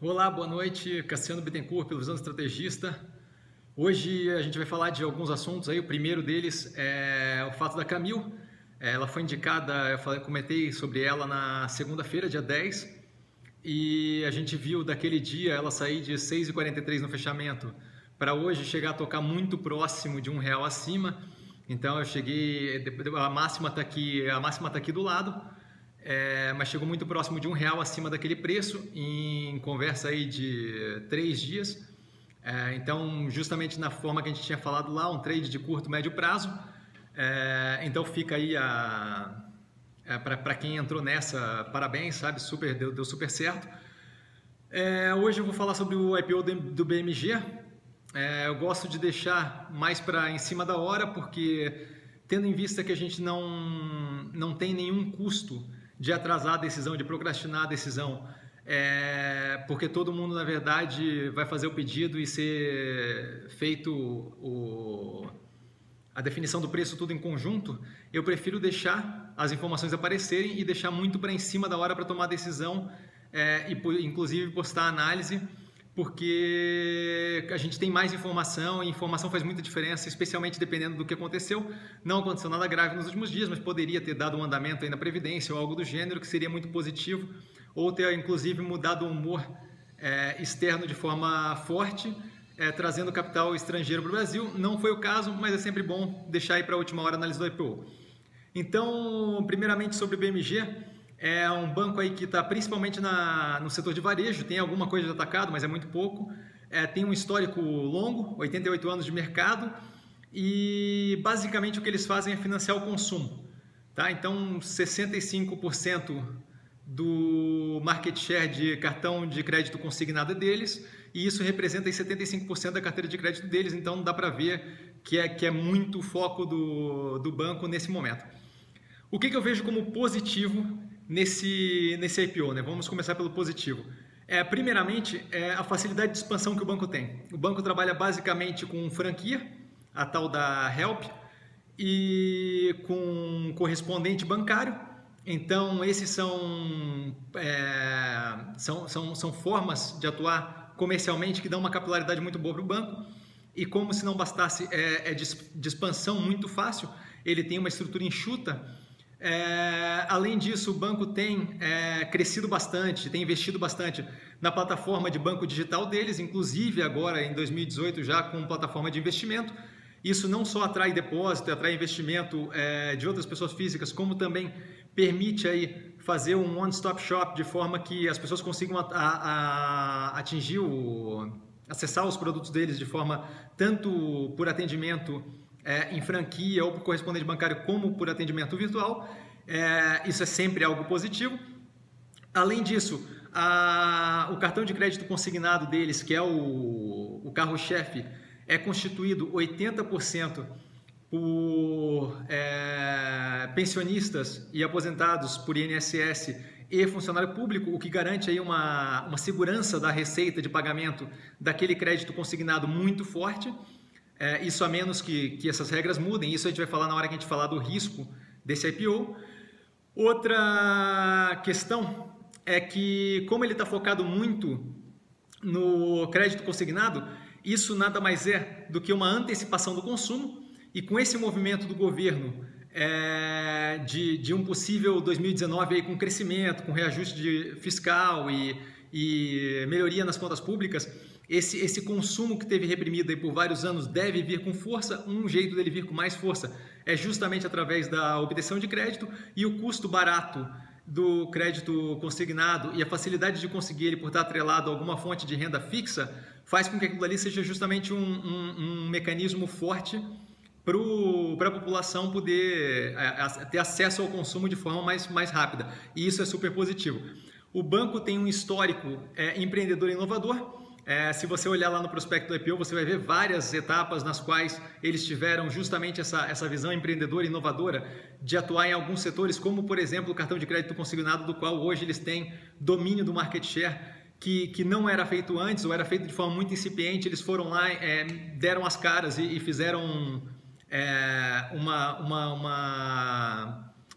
Olá, boa noite. Cassiano Bittencourt, pelo Visão Estrategista. Hoje a gente vai falar de alguns assuntos aí. O primeiro deles é o fato da Camil. Ela foi indicada, comentei sobre ela na segunda-feira, dia 10, e a gente viu daquele dia ela sair de 6,43 no fechamento para hoje chegar a tocar muito próximo de R$ 1 acima. Então eu cheguei, a máxima está aqui do lado. Mas chegou muito próximo de R$ 1 acima daquele preço em conversa aí de 3 dias. Então, justamente na forma que a gente tinha falado lá, um trade de curto, médio prazo. Então fica aí para quem entrou nessa, parabéns, sabe? Deu super certo. Hoje eu vou falar sobre o IPO do BMG. Eu gosto de deixar mais para em cima da hora, porque tendo em vista que a gente não tem nenhum custo de atrasar a decisão, de procrastinar a decisão, porque todo mundo, na verdade, vai fazer o pedido e ser feito a definição do preço tudo em conjunto. Eu prefiro deixar as informações aparecerem e deixar muito para em cima da hora para tomar a decisão, e inclusive postar a análise, porque a gente tem mais informação e informação faz muita diferença, especialmente dependendo do que aconteceu. Não aconteceu nada grave nos últimos dias, mas poderia ter dado um andamento aí na Previdência ou algo do gênero, que seria muito positivo, ou ter inclusive mudado o humor externo de forma forte, trazendo capital estrangeiro para o Brasil. Não foi o caso, mas é sempre bom deixar aí para a última hora a análise do IPO. Então, primeiramente sobre o BMG, é um banco aí que está principalmente no setor de varejo, tem alguma coisa de atacado, mas é muito pouco. Tem um histórico longo, 88 anos de mercado, e basicamente o que eles fazem é financiar o consumo. Tá? Então, 65% do market share de cartão de crédito consignado é deles, e isso representa aí 75% da carteira de crédito deles, então dá para ver que é muito foco do banco nesse momento. O que eu vejo como positivo nesse IPO, né? Vamos começar pelo positivo. Primeiramente, a facilidade de expansão que o banco tem. O banco trabalha basicamente com franquia, a tal da Help, e com correspondente bancário. Então, esses são formas de atuar comercialmente que dão uma capilaridade muito boa para o banco. E como se não bastasse, de expansão muito fácil, ele tem uma estrutura enxuta. Além disso, o banco tem crescido bastante, tem investido bastante na plataforma de banco digital deles, inclusive agora em 2018 já com plataforma de investimento. Isso não só atrai depósito, atrai investimento de outras pessoas físicas, como também permite aí fazer um one-stop shop de forma que as pessoas consigam acessar os produtos deles de forma tanto por atendimento em franquia ou por correspondente bancário, como por atendimento virtual. Isso é sempre algo positivo. Além disso, o cartão de crédito consignado deles, que é o carro-chefe, é constituído 80% por pensionistas e aposentados por INSS e funcionário público, o que garante aí uma segurança da receita de pagamento daquele crédito consignado muito forte. Isso a menos que essas regras mudem. Isso a gente vai falar na hora que a gente falar do risco desse IPO. Outra questão é que, como ele está focado muito no crédito consignado, isso nada mais é do que uma antecipação do consumo, e com esse movimento do governo de um possível 2019 aí, com crescimento, com reajuste fiscal e melhoria nas contas públicas, esse consumo que teve reprimido aí por vários anos deve vir com força. Um jeito dele vir com mais força é justamente através da obtenção de crédito, e o custo barato do crédito consignado e a facilidade de conseguir ele por estar atrelado a alguma fonte de renda fixa faz com que aquilo ali seja justamente um mecanismo forte para a população poder ter acesso ao consumo de forma mais rápida, e isso é super positivo. O banco tem um histórico empreendedor e inovador. Se você olhar lá no prospecto do IPO, você vai ver várias etapas nas quais eles tiveram justamente essa visão empreendedora e inovadora de atuar em alguns setores, como, por exemplo, o cartão de crédito consignado, do qual hoje eles têm domínio do market share, que não era feito antes, ou era feito de forma muito incipiente. Eles foram lá, deram as caras e fizeram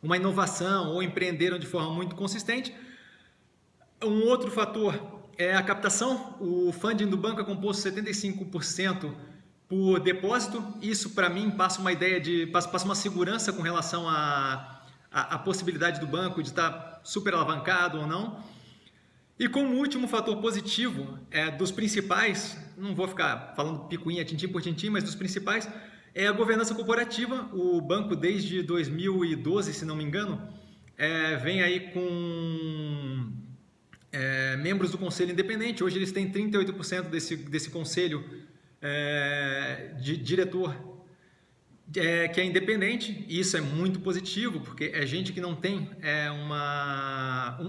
uma inovação, ou empreenderam de forma muito consistente. Um outro fator é a captação. O funding do banco é composto 75% por depósito. Isso, para mim, passa uma ideia passa uma segurança com relação à possibilidade do banco de estar super alavancado ou não. E como último fator positivo, dos principais, não vou ficar falando picuinha, tintim por tintim, mas dos principais, é a governança corporativa. O banco, desde 2012, se não me engano, vem aí com membros do conselho independente. Hoje eles têm 38% desse conselho de diretor que é independente, e isso é muito positivo, porque é gente que não tem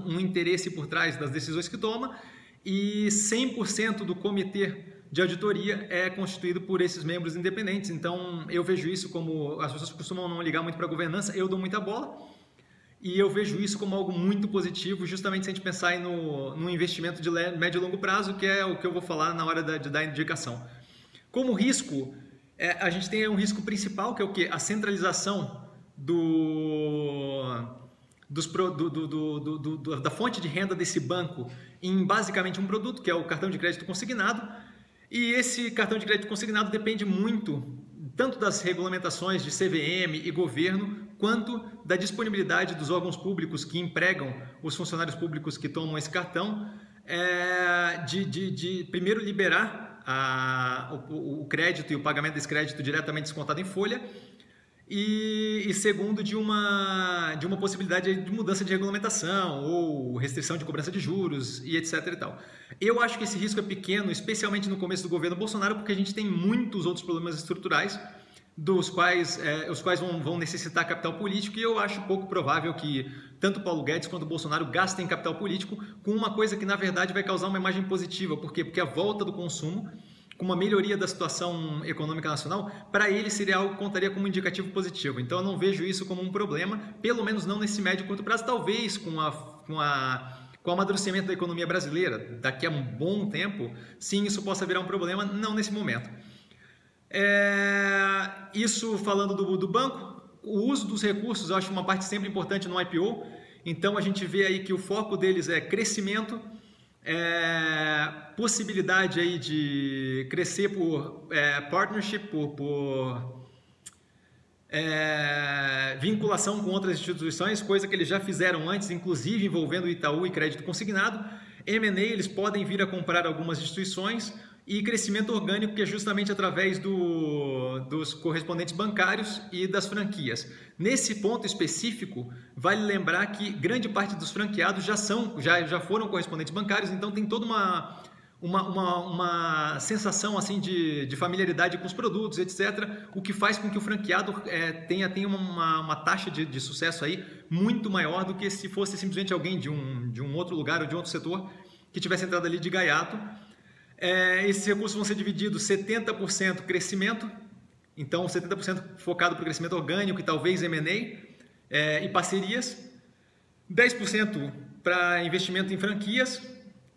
um interesse por trás das decisões que toma, e 100% do comitê de auditoria é constituído por esses membros independentes. Então eu vejo isso como, as pessoas costumam não ligar muito para a governança, eu dou muita bola, e eu vejo isso como algo muito positivo, justamente se a gente pensar aí no investimento de médio e longo prazo, que é o que eu vou falar na hora de dar indicação. Como risco, a gente tem um risco principal, que é o quê? A centralização da fonte de renda desse banco em basicamente um produto, que é o cartão de crédito consignado. E esse cartão de crédito consignado depende muito, tanto das regulamentações de CVM e governo, quanto da disponibilidade dos órgãos públicos que empregam os funcionários públicos que tomam esse cartão, de primeiro liberar o crédito e o pagamento desse crédito diretamente descontado em folha, e segundo, de uma possibilidade de mudança de regulamentação ou restrição de cobrança de juros e etc. e tal. Eu acho que esse risco é pequeno, especialmente no começo do governo Bolsonaro, porque a gente tem muitos outros problemas estruturais os quais vão necessitar capital político, e eu acho pouco provável que tanto Paulo Guedes quanto Bolsonaro gastem capital político com uma coisa que, na verdade, vai causar uma imagem positiva. Por quê? Porque a volta do consumo, com uma melhoria da situação econômica nacional, para ele seria algo que contaria como indicativo positivo. Então eu não vejo isso como um problema, pelo menos não nesse médio e curto prazo. Talvez com o amadurecimento da economia brasileira, daqui a um bom tempo, sim, isso possa virar um problema, não nesse momento. Isso falando do banco. O uso dos recursos eu acho uma parte sempre importante no IPO. Então a gente vê aí que o foco deles é crescimento, possibilidade aí de crescer por partnership, por vinculação com outras instituições, coisa que eles já fizeram antes, inclusive envolvendo o Itaú e crédito consignado. M&A, eles podem vir a comprar algumas instituições, e crescimento orgânico, que é justamente através dos correspondentes bancários e das franquias. Nesse ponto específico, vale lembrar que grande parte dos franqueados já foram correspondentes bancários, então tem toda uma sensação assim de familiaridade com os produtos, etc., o que faz com que o franqueado tenha uma taxa de sucesso aí muito maior do que se fosse simplesmente alguém de um outro lugar ou de outro setor que tivesse entrado ali de gaiato. Esses recursos vão ser divididos 70% crescimento, então 70% focado para o crescimento orgânico e talvez M&A e parcerias, 10% para investimento em franquias,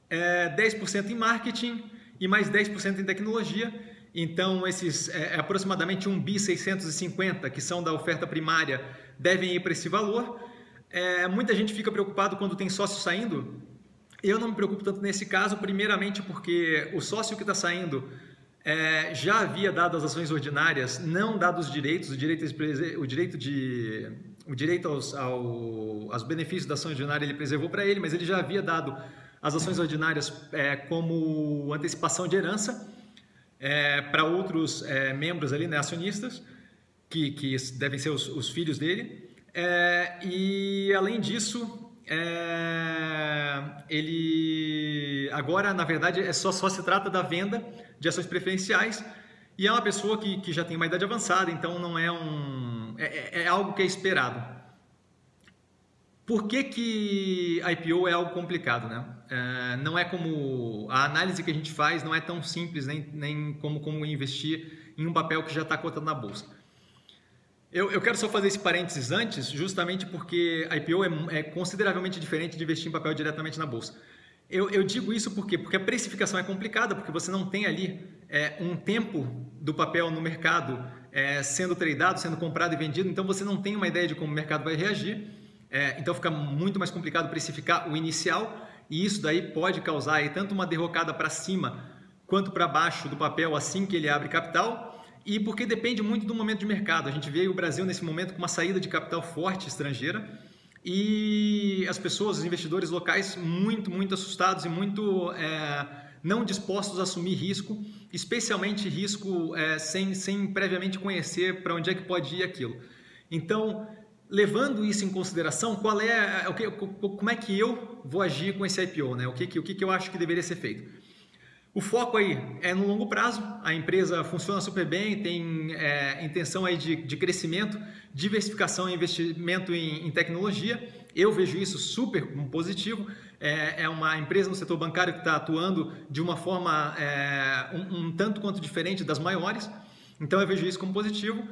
10% em marketing e mais 10% em tecnologia. Então esses aproximadamente 1.650 bi que são da oferta primária devem ir para esse valor. Muita gente fica preocupado quando tem sócio saindo. Eu não me preocupo tanto nesse caso, primeiramente porque o sócio que está saindo já havia dado as ações ordinárias, não dado os direitos, o direito aos benefícios da ação ordinária ele preservou para ele, mas ele já havia dado as ações ordinárias como antecipação de herança para outros membros ali, né, acionistas, que devem ser os filhos dele, e além disso ele agora, na verdade, só se trata da venda de ações preferenciais, e é uma pessoa que já tem uma idade avançada, então não é algo que é esperado. Por que IPO é algo complicado, né? Não é como a análise que a gente faz, não é tão simples, nem como investir em um papel que já está cotado na bolsa. Eu quero só fazer esse parênteses antes, justamente porque a IPO é consideravelmente diferente de investir em papel diretamente na bolsa. Eu digo isso porque a precificação é complicada, porque você não tem ali um tempo do papel no mercado sendo tradeado, sendo comprado e vendido, então você não tem uma ideia de como o mercado vai reagir, então fica muito mais complicado precificar o inicial, e isso daí pode causar aí tanto uma derrocada para cima quanto para baixo do papel assim que ele abre capital, e porque depende muito do momento de mercado. A gente vê o Brasil nesse momento com uma saída de capital forte estrangeira e as pessoas, os investidores locais muito assustados e muito não dispostos a assumir risco, especialmente risco sem previamente conhecer para onde é que pode ir aquilo. Então, levando isso em consideração, como é que eu vou agir com esse IPO, né? O que eu acho que deveria ser feito? O foco aí é no longo prazo, a empresa funciona super bem, tem intenção aí de crescimento, diversificação e investimento em tecnologia. Eu vejo isso super positivo. É uma empresa no setor bancário que está atuando de uma forma um tanto quanto diferente das maiores, então eu vejo isso como positivo.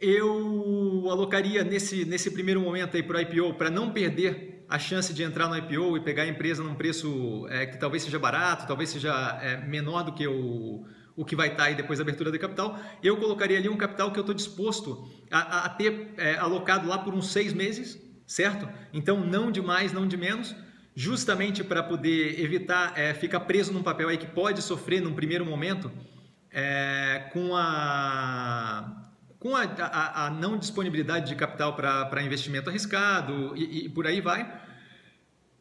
Eu alocaria nesse primeiro momento aí para o IPO, para não perder a chance de entrar no IPO e pegar a empresa num preço que talvez seja barato, talvez seja menor do que o que vai estar aí depois da abertura de capital. Eu colocaria ali um capital que eu estou disposto a ter alocado lá por uns 6 meses, certo? Então não de mais, não de menos, justamente para poder evitar ficar preso num papel aí que pode sofrer num primeiro momento com a não disponibilidade de capital para investimento arriscado e por aí vai.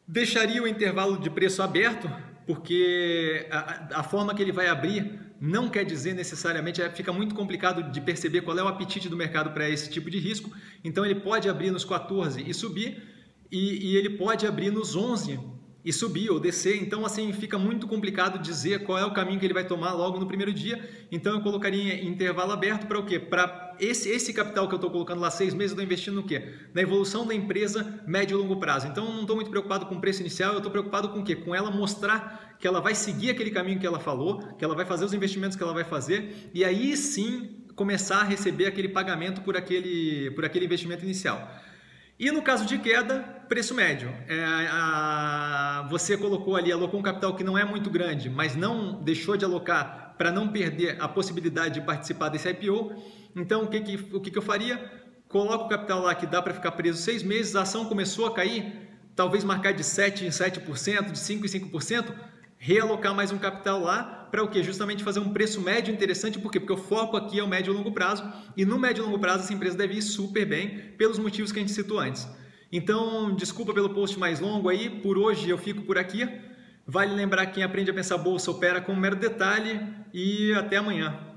Deixaria o intervalo de preço aberto, porque a forma que ele vai abrir não quer dizer necessariamente, fica muito complicado de perceber qual é o apetite do mercado para esse tipo de risco. Então ele pode abrir nos 14 e subir, e ele pode abrir nos 11 e subir ou descer. Então assim fica muito complicado dizer qual é o caminho que ele vai tomar logo no primeiro dia. Então eu colocaria em intervalo aberto para o quê? Para esse capital que eu estou colocando lá 6 meses, eu estou investindo no quê? Na evolução da empresa médio e longo prazo. Então eu não estou muito preocupado com o preço inicial, eu estou preocupado com o quê? Com ela mostrar que ela vai seguir aquele caminho que ela falou, que ela vai fazer os investimentos que ela vai fazer, e aí sim começar a receber aquele pagamento por aquele investimento inicial. E no caso de queda, preço médio. Você alocou um capital que não é muito grande, mas não deixou de alocar para não perder a possibilidade de participar desse IPO. Então, o que eu faria? Coloco o capital lá que dá para ficar preso 6 meses, a ação começou a cair, talvez marcar de 7% em 7%, de 5% em 5%, realocar mais um capital lá para o quê? Justamente fazer um preço médio interessante. Por quê? Porque o foco aqui é o médio e longo prazo, e no médio e longo prazo essa empresa deve ir super bem pelos motivos que a gente citou antes. Então, desculpa pelo post mais longo aí, por hoje eu fico por aqui. Vale lembrar que quem aprende a pensar bolsa opera com um mero detalhe, e até amanhã.